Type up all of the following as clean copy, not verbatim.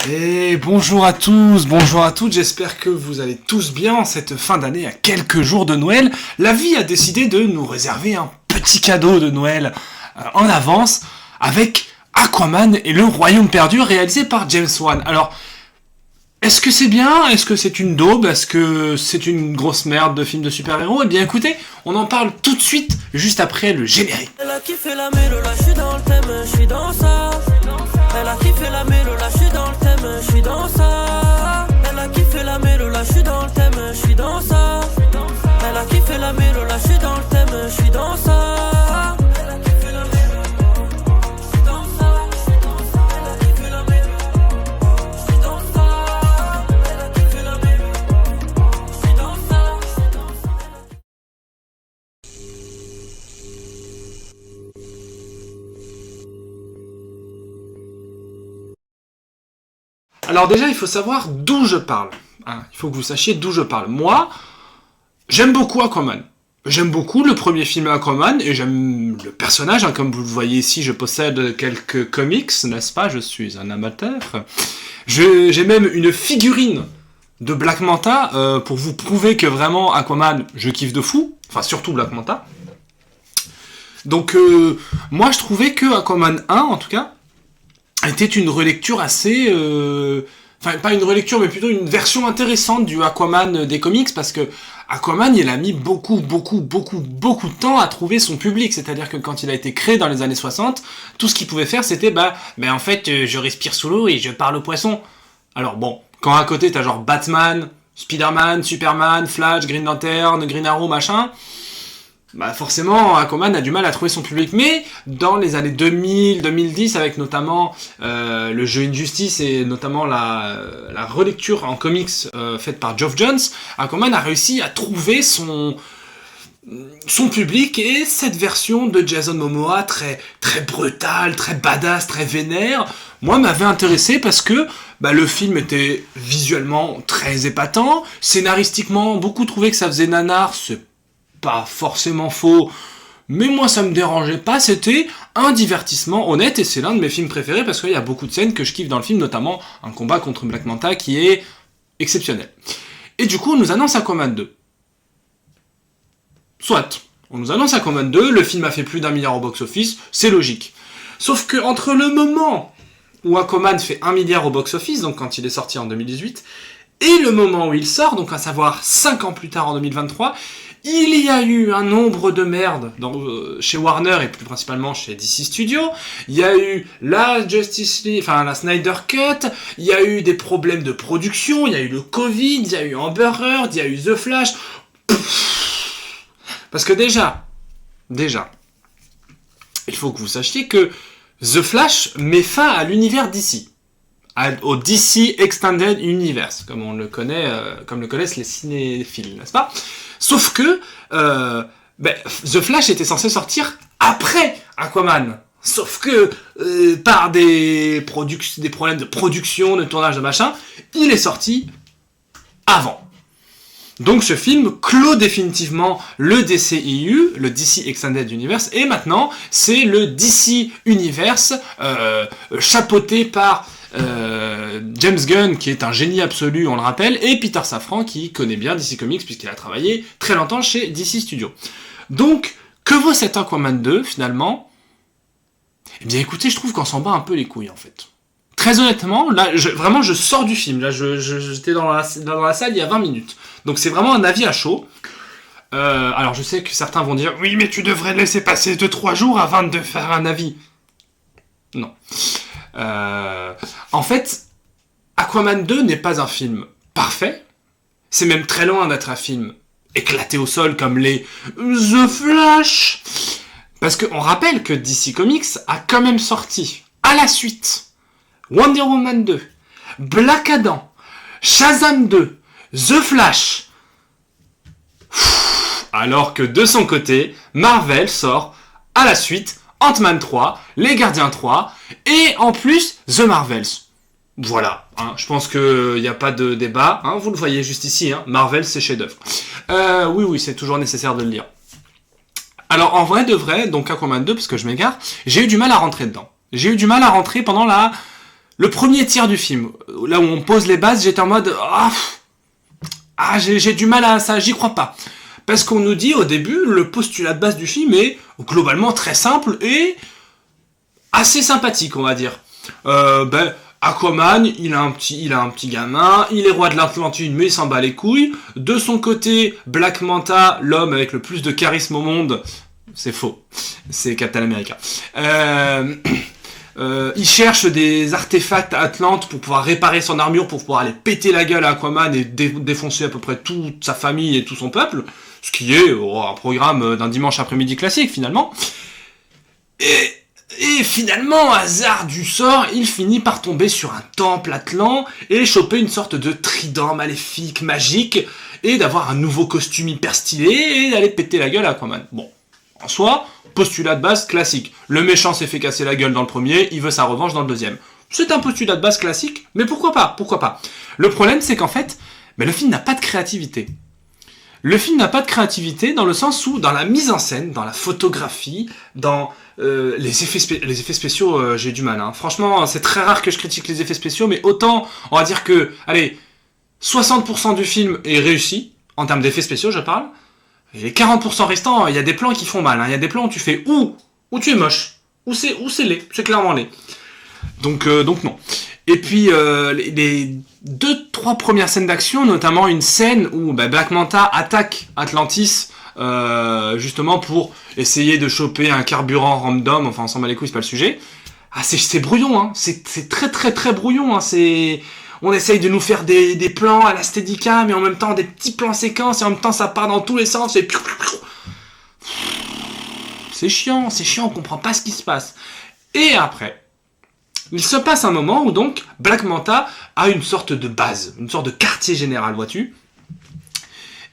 Et bonjour à tous, bonjour à toutes, j'espère que vous allez tous bien en cette fin d'année à quelques jours de Noël. La vie a décidé de nous réserver un petit cadeau de Noël en avance avec Aquaman et le Royaume perdu réalisé par James Wan. Alors, est-ce que c'est bien? Est-ce que c'est une daube? Est-ce que c'est une grosse merde de film de super-héros? Eh bien écoutez, on en parle tout de suite, juste après le générique. Elle a kiffé la mélo, là j'suis dans le thème, j'suis dans ça. Elle a kiffé la mélo, là j'suis dans le thème, j'suis dans ça. Elle a kiffé la mélo, là j'suis dans le thème, j'suis dans ça. Elle a kiffé la mélo, là j'suis dans le thème, j'suis dans ça. Elle a kiffé la mélo, j'suis dans ça. Elle a kiffé la mélo, j'suis dans ça. Elle a kiffé la mélo, j'suis dans ça. Alors déjà, il faut savoir d'où je parle. Hein, il faut que vous sachiez d'où je parle. Moi, j'aime beaucoup Aquaman. J'aime beaucoup le premier film Aquaman et j'aime le personnage. Hein, comme vous le voyez ici, je possède quelques comics, n'est-ce pas? Je suis un amateur. J'ai même une figurine de Black Manta pour vous prouver que vraiment Aquaman, je kiffe de fou. Enfin, surtout Black Manta. Donc, moi, je trouvais que Aquaman 1, en tout cas, était une relecture assez... Enfin, pas une relecture, mais plutôt une version intéressante du Aquaman des comics, parce que Aquaman, il a mis beaucoup de temps à trouver son public. C'est-à-dire que quand il a été créé dans les années 60, tout ce qu'il pouvait faire, c'était, en fait, je respire sous l'eau et je parle aux poissons. Alors bon, quand à côté, t'as genre Batman, Spider-Man, Superman, Flash, Green Lantern, Green Arrow, machin... forcément, Aquaman a du mal à trouver son public, mais dans les années 2000-2010, avec notamment le jeu Injustice et notamment la relecture en comics faite par Geoff Johns, Aquaman a réussi à trouver son public, et cette version de Jason Momoa très brutale, très badass, très vénère, moi m'avait intéressé parce que le film était visuellement très épatant, scénaristiquement beaucoup trouvaient que ça faisait nanar, c'est pas forcément faux, mais moi ça me dérangeait pas, c'était un divertissement honnête, et c'est l'un de mes films préférés parce qu'il y a beaucoup de scènes que je kiffe dans le film, notamment un combat contre Black Manta qui est exceptionnel. Et du coup on nous annonce Aquaman 2. Soit, on nous annonce Aquaman 2, le film a fait plus d'1 milliard au box-office, c'est logique. Sauf que entre le moment où Aquaman fait 1 milliard au box-office, donc quand il est sorti en 2018, et le moment où il sort, donc à savoir 5 ans plus tard en 2023, il y a eu un nombre de merdes chez Warner et plus principalement chez DC Studios. Il y a eu la Justice League, enfin la Snyder Cut. Il y a eu des problèmes de production. Il y a eu le Covid. Il y a eu Amber Heard. Il y a eu The Flash. Parce que déjà, il faut que vous sachiez que The Flash met fin à l'univers DC. Au DC Extended Universe, comme on le connaît, comme le connaissent les cinéphiles, n'est-ce pas? Sauf que The Flash était censé sortir après Aquaman. Sauf que par des problèmes de production, de tournage, de machin, il est sorti avant. Donc ce film clôt définitivement le DCEU, le DC Extended Universe, et maintenant c'est le DC Universe chapeauté par James Gunn, qui est un génie absolu, on le rappelle, et Peter Safran, qui connaît bien DC Comics, puisqu'il a travaillé très longtemps chez DC Studios. Donc, que vaut cet Aquaman 2, finalement? Eh bien, écoutez, je trouve qu'on s'en bat un peu les couilles, en fait. Très honnêtement, là, vraiment, je sors du film. Là, j'étais dans la salle il y a 20 minutes. Donc, c'est vraiment un avis à chaud. Alors, je sais que certains vont dire « Oui, mais tu devrais laisser passer 2-3 jours avant de faire un avis. » Non. En fait, Aquaman 2 n'est pas un film parfait, c'est même très loin d'être un film éclaté au sol comme les The Flash, parce qu'on rappelle que DC Comics a quand même sorti à la suite Wonder Woman 2, Black Adam, Shazam 2, The Flash, alors que de son côté, Marvel sort à la suite Ant-Man 3, Les Gardiens 3, et en plus, The Marvels. Voilà, hein, je pense qu'il n'y a pas de débat, hein, vous le voyez juste ici, hein, Marvel c'est chef-d'œuvre. Oui, c'est toujours nécessaire de le lire. Alors en vrai de vrai, donc Aquaman 2, parce que je m'égare, j'ai eu du mal à rentrer dedans. J'ai eu du mal à rentrer pendant Le premier tiers du film, là où on pose les bases, j'étais en mode j'ai du mal à ça, j'y crois pas. Parce qu'on nous dit au début, le postulat de base du film est globalement très simple et assez sympathique, on va dire. Aquaman, il a un petit gamin, il est roi de l'Atlantide, mais il s'en bat les couilles. De son côté, Black Manta, l'homme avec le plus de charisme au monde, c'est faux, c'est Captain America. Il cherche des artefacts à Atlante pour pouvoir réparer son armure, pour pouvoir aller péter la gueule à Aquaman et défoncer à peu près toute sa famille et tout son peuple, ce qui est un programme d'un dimanche après-midi classique finalement. Et finalement, hasard du sort, il finit par tomber sur un temple atlant et choper une sorte de trident maléfique, magique, et d'avoir un nouveau costume hyper stylé et d'aller péter la gueule à Aquaman. Bon, en soi, postulat de base classique. Le méchant s'est fait casser la gueule dans le premier, il veut sa revanche dans le deuxième. C'est un postulat de base classique, mais pourquoi pas. Le problème, c'est qu'en fait, le film n'a pas de créativité. Le film n'a pas de créativité dans le sens où, dans la mise en scène, dans la photographie, dans les effets spéciaux, j'ai du mal. Hein. Franchement, c'est très rare que je critique les effets spéciaux, mais autant, on va dire que, 60% du film est réussi, en termes d'effets spéciaux, je parle, et les 40% restants, il y a des plans qui font mal. Il y a des plans où tu fais ou tu es moche, ou c'est laid, c'est clairement laid. Donc non. Et puis, les 2-3 premières scènes d'action, notamment une scène où Black Manta attaque Atlantis, justement pour essayer de choper un carburant random, enfin on s'en bat les couilles, c'est pas le sujet. C'est brouillon, hein. C'est très très très brouillon, hein. On essaye de nous faire des plans à la Steadicam, mais en même temps des petits plans séquences, et en même temps ça part dans tous les sens, et c'est chiant, on comprend pas ce qui se passe. Et après, il se passe un moment où donc Black Manta a une sorte de base, une sorte de quartier général, vois-tu,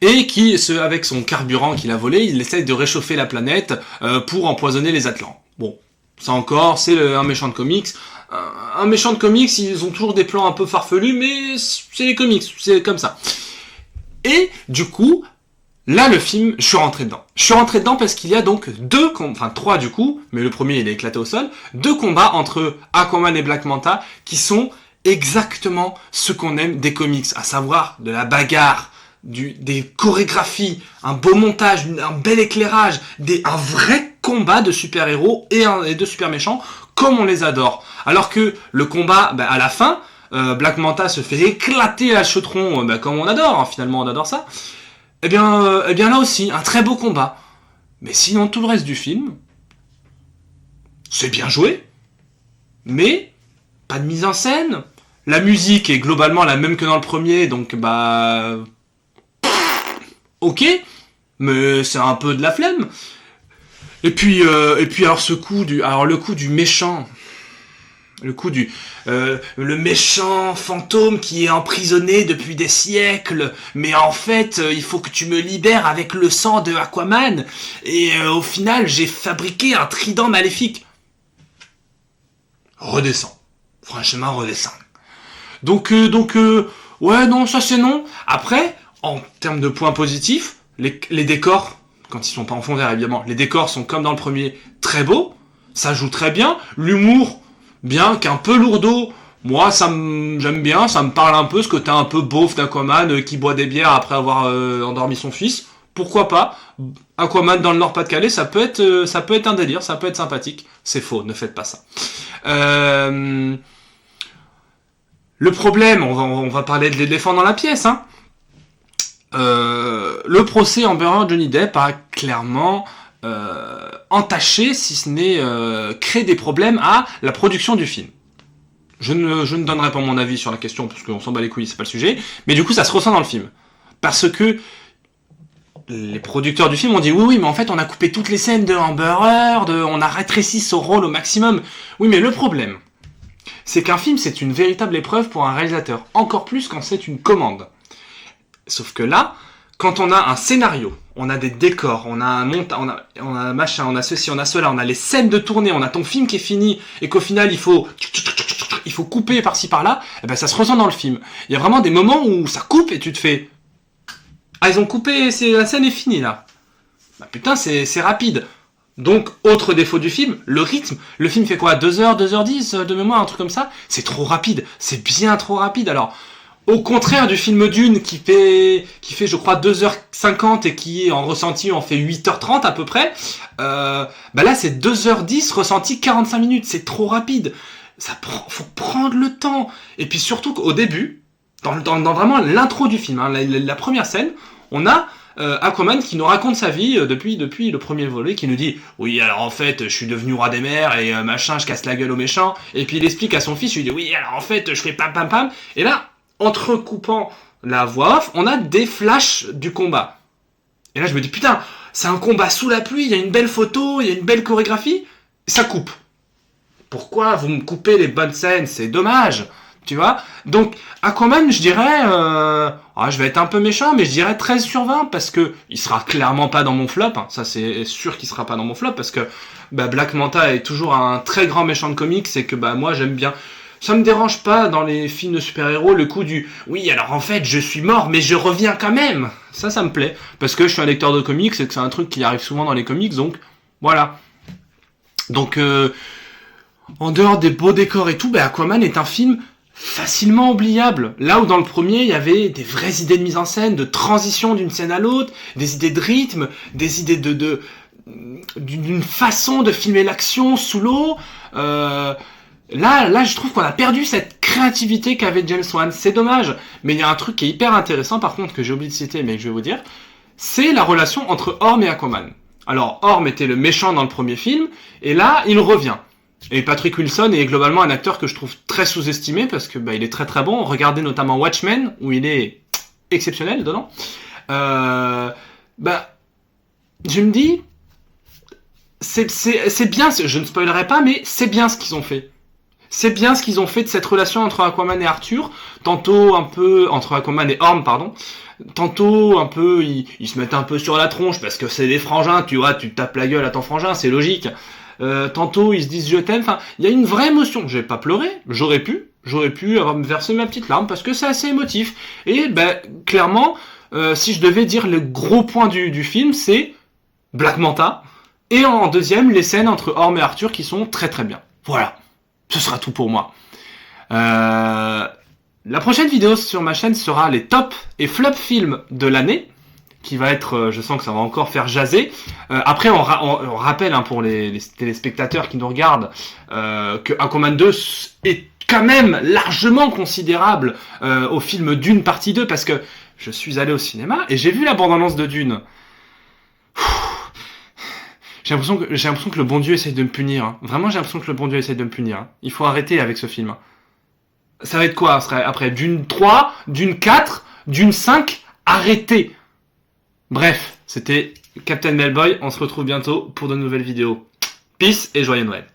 et qui, avec son carburant qu'il a volé, il essaye de réchauffer la planète pour empoisonner les Atlants. Bon, ça encore, c'est un méchant de comics. Un méchant de comics, ils ont toujours des plans un peu farfelus, mais c'est les comics, c'est comme ça. Et du coup, là le film, je suis rentré dedans. Je suis rentré dedans parce qu'il y a donc 3 du coup, mais le premier il est éclaté au sol, 2 combats entre Aquaman et Black Manta qui sont exactement ce qu'on aime des comics, à savoir de la bagarre, des chorégraphies, un beau montage, un bel éclairage, un vrai combat de super-héros et de super-méchants, comme on les adore. Alors que le combat, à la fin, Black Manta se fait éclater à chaudron, comme on adore, hein, finalement on adore ça. Eh bien là aussi, un très beau combat. Mais sinon, tout le reste du film, c'est bien joué, mais pas de mise en scène. La musique est globalement la même que dans le premier, donc ok, mais c'est un peu de la flemme. Et puis alors le coup du méchant, le méchant fantôme qui est emprisonné depuis des siècles, mais en fait il faut que tu me libères avec le sang de Aquaman, et au final j'ai fabriqué un trident maléfique. Redescends, franchement redescends. Donc ouais, non, ça c'est non. Après, en termes de points positifs, les décors, quand ils sont pas en fond vert évidemment, les décors sont comme dans le premier, très beaux, ça joue très bien, l'humour, bien qu'un peu lourdeau, moi j'aime bien, ça me parle un peu, ce côté un peu beauf d'Aquaman qui boit des bières après avoir endormi son fils, pourquoi pas. Aquaman dans le Nord-Pas-de-Calais, ça peut être un délire, ça peut être sympathique. C'est faux, ne faites pas ça. Le problème, on va parler de l'éléphant dans la pièce, hein. Le procès Amber Heard Johnny Depp a clairement entaché, si ce n'est créé des problèmes à la production du film. Je ne donnerai pas mon avis sur la question parce qu'on s'en bat les couilles, c'est pas le sujet, mais du coup ça se ressent dans le film. Parce que les producteurs du film ont dit oui, mais en fait on a coupé toutes les scènes de Amber Heard, on a rétréci son rôle au maximum. Oui, mais le problème, c'est qu'un film c'est une véritable épreuve pour un réalisateur, encore plus quand c'est une commande. Sauf que là, quand on a un scénario, on a des décors, on a un montage, on a machin, on a ceci, on a cela, on a les scènes de tournée, on a ton film qui est fini, et qu'au final il faut couper par-ci par-là, et ça se ressent dans le film. Il y a vraiment des moments où ça coupe et tu te fais ils ont coupé, la scène est finie là. Putain, c'est rapide. Donc, autre défaut du film, le rythme. Le film fait quoi 2h, 2h10 de mémoire, un truc comme ça? C'est trop rapide. C'est bien trop rapide. Alors, au contraire du film Dune qui fait je crois 2h50 et qui en ressenti en fait 8h30 à peu près, bah là c'est 2h10 ressenti 45 minutes. C'est trop rapide. Faut prendre le temps. Et puis surtout qu'au début, dans vraiment l'intro du film, hein, la première scène, on a Aquaman qui nous raconte sa vie depuis le premier volet, qui nous dit oui alors en fait je suis devenu roi des mers et machin, je casse la gueule aux méchants, et puis il explique à son fils, il lui dit oui alors en fait je fais pam pam pam, et là entrecoupant la voix off, on a des flashs du combat, et là je me dis putain c'est un combat sous la pluie, il y a une belle photo, il y a une belle chorégraphie, ça coupe. Pourquoi vous me coupez les bonnes scènes, c'est dommage. Tu vois? Donc, Aquaman, je dirais, je vais être un peu méchant, mais je dirais 13 sur 20, parce que il sera clairement pas dans mon flop, hein. Ça c'est sûr qu'il sera pas dans mon flop, parce que Black Manta est toujours un très grand méchant de comics, et que moi j'aime bien. Ça me dérange pas dans les films de super-héros, le coup du « oui, alors en fait, je suis mort, mais je reviens quand même !» Ça me plaît, parce que je suis un lecteur de comics, et que c'est un truc qui arrive souvent dans les comics, donc voilà. Donc, en dehors des beaux décors et tout, Aquaman est un film facilement oubliable. Là où dans le premier, il y avait des vraies idées de mise en scène, de transition d'une scène à l'autre, des idées de rythme, des idées d'une façon de filmer l'action sous l'eau. Là, je trouve qu'on a perdu cette créativité qu'avait James Wan. C'est dommage. Mais il y a un truc qui est hyper intéressant, par contre, que j'ai oublié de citer, mais que je vais vous dire. C'est la relation entre Orm et Aquaman. Alors, Orm était le méchant dans le premier film, et là, il revient. Et Patrick Wilson est globalement un acteur que je trouve très sous-estimé parce que il est très très bon. Regardez notamment Watchmen où il est exceptionnel dedans. Je me dis c'est bien, je ne spoilerai pas, mais c'est bien ce qu'ils ont fait. C'est bien ce qu'ils ont fait de cette relation entre Aquaman et Arthur, tantôt un peu entre Aquaman et Orm, pardon. Tantôt un peu ils se mettent un peu sur la tronche parce que c'est des frangins, tu vois, tu tapes la gueule à ton frangin, c'est logique. Tantôt ils se disent je t'aime, enfin il y a une vraie émotion. J'ai pas pleuré, j'aurais pu avoir me verser ma petite larme parce que c'est assez émotif. Et clairement, si je devais dire le gros point du film, c'est Black Manta, et en deuxième les scènes entre Orm et Arthur qui sont très très bien. Voilà, ce sera tout pour moi. La prochaine vidéo sur ma chaîne sera les top et flop films de l'année, qui va être, je sens que ça va encore faire jaser. Après, on rappelle pour les téléspectateurs qui nous regardent que Aquaman 2 est quand même largement considérable au film Dune partie 2, parce que je suis allé au cinéma et j'ai vu la bande-annonce de Dune. J'ai l'impression que le bon Dieu essaye de me punir. Hein. Vraiment, j'ai l'impression que le bon Dieu essaye de me punir. Hein. Il faut arrêter avec ce film. Ça va être quoi après Dune 3, Dune 4, Dune 5, arrêtez. Bref, c'était Captain Melboy, on se retrouve bientôt pour de nouvelles vidéos. Peace et joyeux Noël.